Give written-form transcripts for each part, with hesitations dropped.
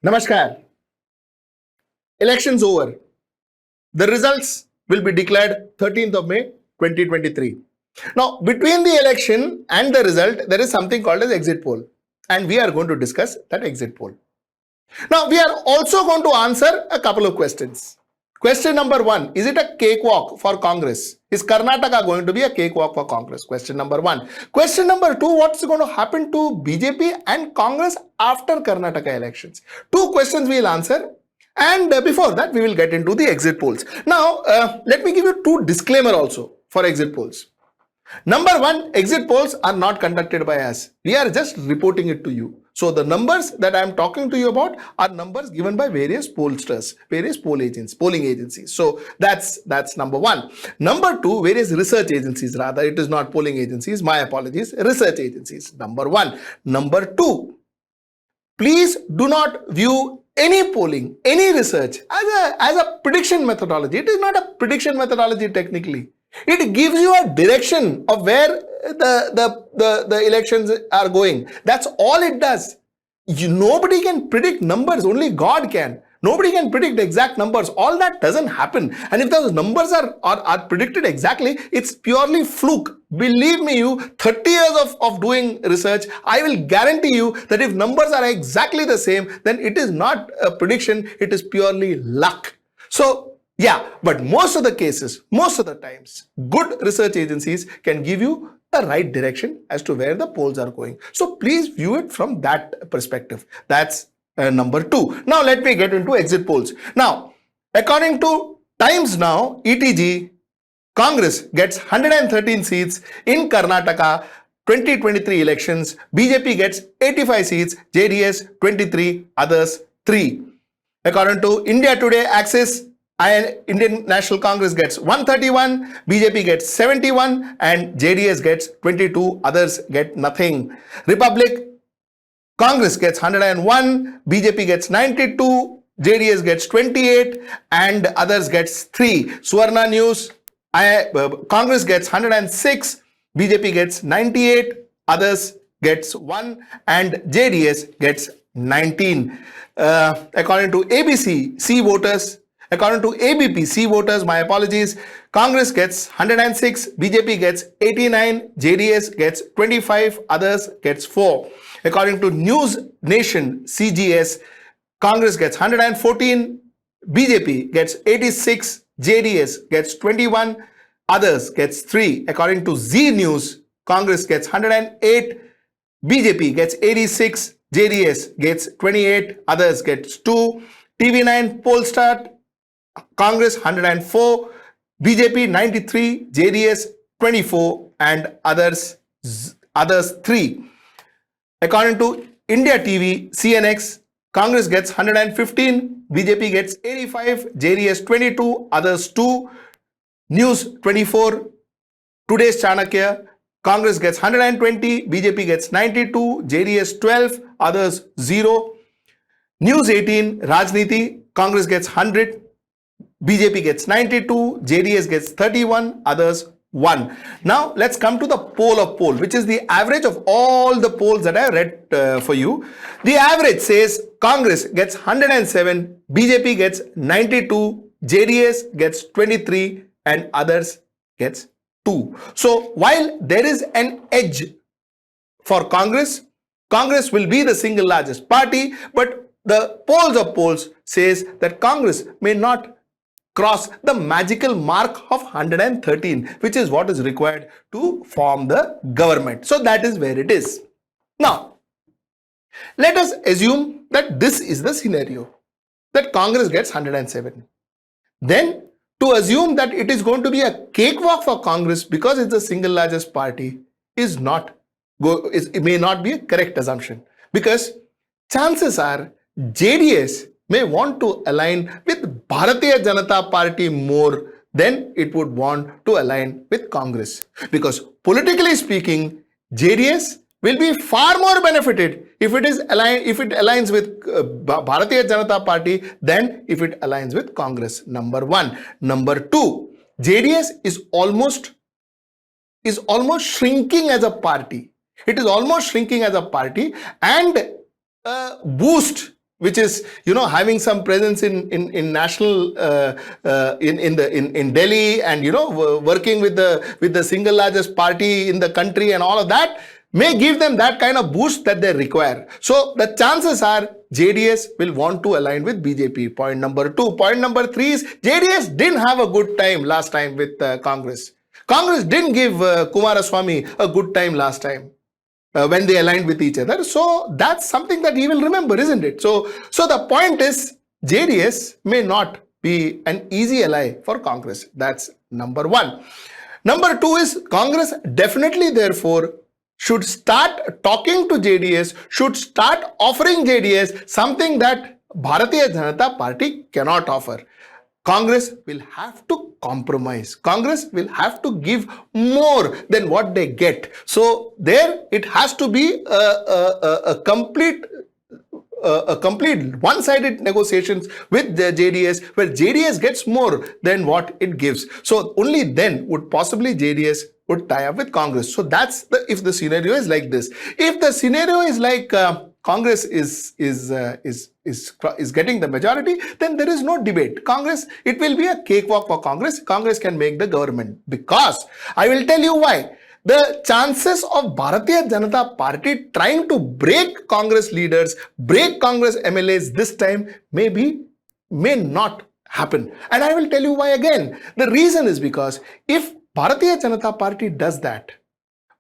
Namaskar. Elections over. The results will be declared 13th of May 2023. Now, between the election and the result, there is something called as exit poll. And we are going to discuss that exit poll. Now, we are also going to answer a couple of questions. Question number 1, is it a cakewalk for Congress? Is Karnataka going to be a cakewalk for Congress? Question number 1. Question number 2, what's going to happen to BJP and Congress after Karnataka elections? Two questions we will answer. And before that, we will get into the exit polls. Now, let me give you two disclaimer also for exit polls. Number 1, exit polls are not conducted by us. We are just reporting it to you. So the numbers that I am talking to you about are numbers given by various pollsters, various polling agencies. So that's number 1. Number 2, various research agencies, rather it is not polling agencies, my apologies, research agencies. Number 1. Number 2, please do not view any polling, any research as a prediction methodology. It is not a prediction methodology technically. It gives you a direction of where the elections are going. That's all it does. Nobody can predict numbers, only God can. Nobody can predict exact numbers. All that doesn't happen. And if those numbers are predicted exactly, it's purely fluke. Believe me, 30 years of doing research, I will guarantee you that if numbers are exactly the same, then it is not a prediction, it is purely luck. So, yeah, but most of the cases, most of the times, good research agencies can give you the right direction as to where the polls are going. So please view it from that perspective. That's number 2. Now let me get into exit polls. Now, according to Times Now, ETG, Congress gets 113 seats in Karnataka 2023 elections. BJP gets 85 seats, JDS 23, others 3. According to India Today Axis, Indian National Congress gets 131, BJP gets 71 and JDS gets 22, others get nothing. Republic, Congress gets 101, BJP gets 92, JDS gets 28 and others gets 3. Swarna News, Congress gets 106, BJP gets 98, others gets 1 and JDS gets 19. According to ABC, C voters, according to ABP, C voters, my apologies, Congress gets 106, BJP gets 89, JDS gets 25, others gets 4. According to News Nation, CGS, Congress gets 114, BJP gets 86, JDS gets 21, others gets 3. According to Z News, Congress gets 108, BJP gets 86, JDS gets 28, others gets 2. TV9 Pollstar, Congress 104, BJP 93, JDS 24 and others 3. According to India TV, CNX, Congress gets 115, BJP gets 85, JDS 22, others 2. News 24, Today's Chanakya, Congress gets 120, BJP gets 92, JDS 12, others 0. News 18, Rajniti, Congress gets 100, BJP gets 92, JDS gets 31, others 1. Now let's come to the poll of poll, which is the average of all the polls that I read for you. The average says Congress gets 107, BJP gets 92, JDS gets 23 and others gets 2. So while there is an edge for Congress, Congress will be the single largest party, but the polls of polls says that Congress may not cross the magical mark of 113, which is what is required to form the government. So that is where it is. Now, let us assume that this is the scenario, that Congress gets 107. Then, to assume that it is going to be a cakewalk for Congress because it's the single largest party it may not be a correct assumption, because chances are JDS may want to align with Bharatiya Janata Party more than it would want to align with Congress. Because politically speaking, JDS will be far more benefited if it aligns with Bharatiya Janata Party than if it aligns with Congress. Number 1. Number 2, JDS is almost shrinking as a party. It is almost shrinking as a party, and boost which is having some presence in national in Delhi, and working with the single largest party in the country and all of that, may give them that kind of boost that they require. So the chances are JDS will want to align with BJP. Point number 2. Point number 3 is JDS didn't have a good time last time with Congress. Congress didn't give Kumaraswamy a good time last time when they aligned with each other. So that's something that he will remember, isn't it? So the point is, JDS may not be an easy ally for Congress. That's number 1. Number 2 is, Congress definitely therefore should start talking to JDS, should start offering JDS something that Bharatiya Janata Party cannot offer. Congress will have to compromise. Congress will have to give more than what they get. So there it has to be a complete one-sided negotiations with the JDS, where JDS gets more than what it gives. So only then would possibly JDS would tie up with Congress. So that's if the scenario is like this. If the scenario is like Congress is getting the majority, then there is no debate. Congress, it will be a cakewalk for Congress. Congress can make the government, because I will tell you why. The chances of Bharatiya Janata Party trying to break Congress leaders, break Congress MLAs this time may not happen. And I will tell you why again. The reason is because if Bharatiya Janata Party does that,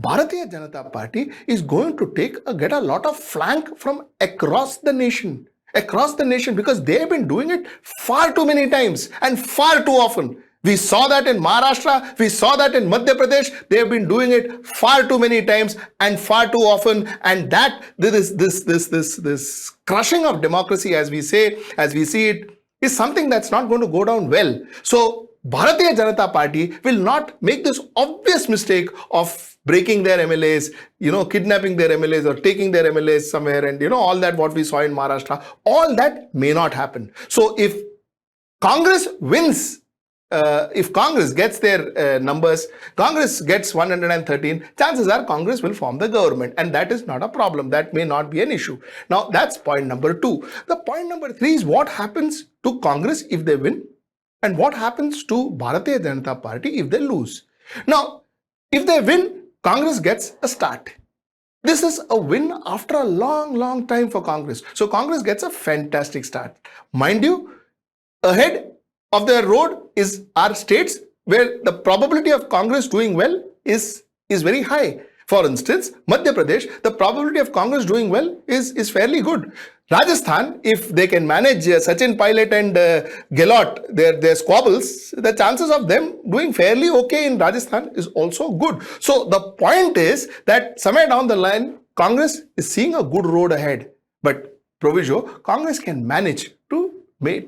Bharatiya Janata Party is going to get a lot of flank from across the nation, because they have been doing it far too many times and far too often. We saw that in Maharashtra, we saw that in Madhya Pradesh. They have been doing it far too many times and far too often, and that this crushing of democracy, as we see it, is something that's not going to go down well. So Bharatiya Janata Party will not make this obvious mistake of breaking their MLAs, kidnapping their MLAs or taking their MLAs somewhere, and all that what we saw in Maharashtra. All that may not happen. So if Congress wins, if Congress gets their numbers, Congress gets 113, chances are Congress will form the government, and that is not a problem. That may not be an issue. Now, that's point number 2. The point number 3 is what happens to Congress if they win, and what happens to Bharatiya Janata Party if they lose. Now, if they win, Congress gets a start. This is a win after a long time for Congress. So Congress gets a fantastic start. Mind you, ahead of the road are states where the probability of Congress doing well is very high. For instance, Madhya Pradesh, the probability of Congress doing well is fairly good. Rajasthan, if they can manage Sachin Pilot and Gehlot, their squabbles, the chances of them doing fairly okay in Rajasthan is also good. So the point is that somewhere down the line, Congress is seeing a good road ahead. But proviso, Congress can manage to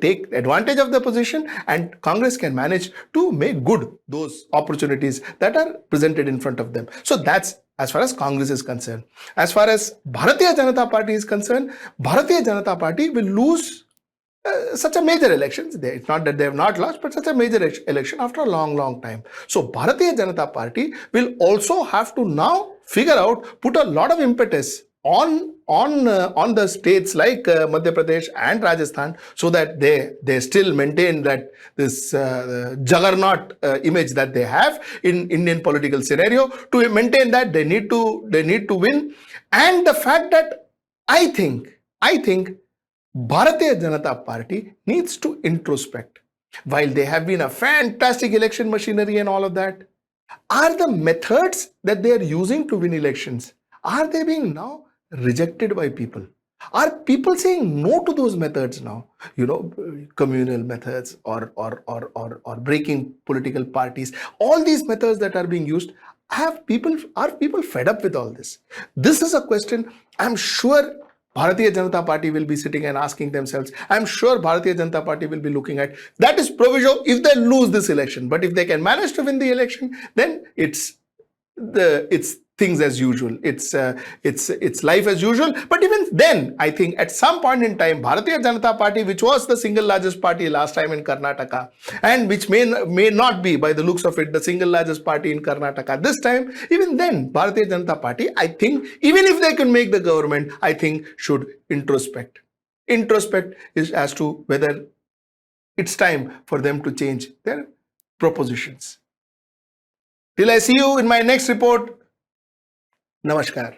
take advantage of the position, and Congress can manage to make good those opportunities that are presented in front of them. So that's as far as Congress is concerned. As far as Bharatiya Janata Party is concerned, Bharatiya Janata Party will lose such a major election. It's not that they have not lost, but such a major election after a long time. So Bharatiya Janata Party will also have to now put a lot of impetus on the states like Madhya Pradesh and Rajasthan, so that they still maintain that this juggernaut image that they have in Indian political scenario. To maintain that, they need to win. And the fact that I think Bharatiya Janata Party needs to introspect. While they have been a fantastic election machinery and all of that, are the methods that they are using to win elections, are they being now rejected by people? Are people saying no to those methods now? Communal methods or breaking political parties, all these methods that are being used, are people fed up with all this? This is a question I'm sure Bharatiya Janata Party will be sitting and asking themselves. I'm sure Bharatiya Janata Party will be looking at. That is proviso if they lose this election. But if they can manage to win the election, then it's things as usual. It's life as usual. But even then, I think at some point in time, Bharatiya Janata Party, which was the single largest party last time in Karnataka, and which may not be, by the looks of it, the single largest party in Karnataka this time, even then, Bharatiya Janata Party, I think, even if they can make the government, I think should introspect. introspect as to whether it's time for them to change their propositions. Till I see you in my next report, Namaskar.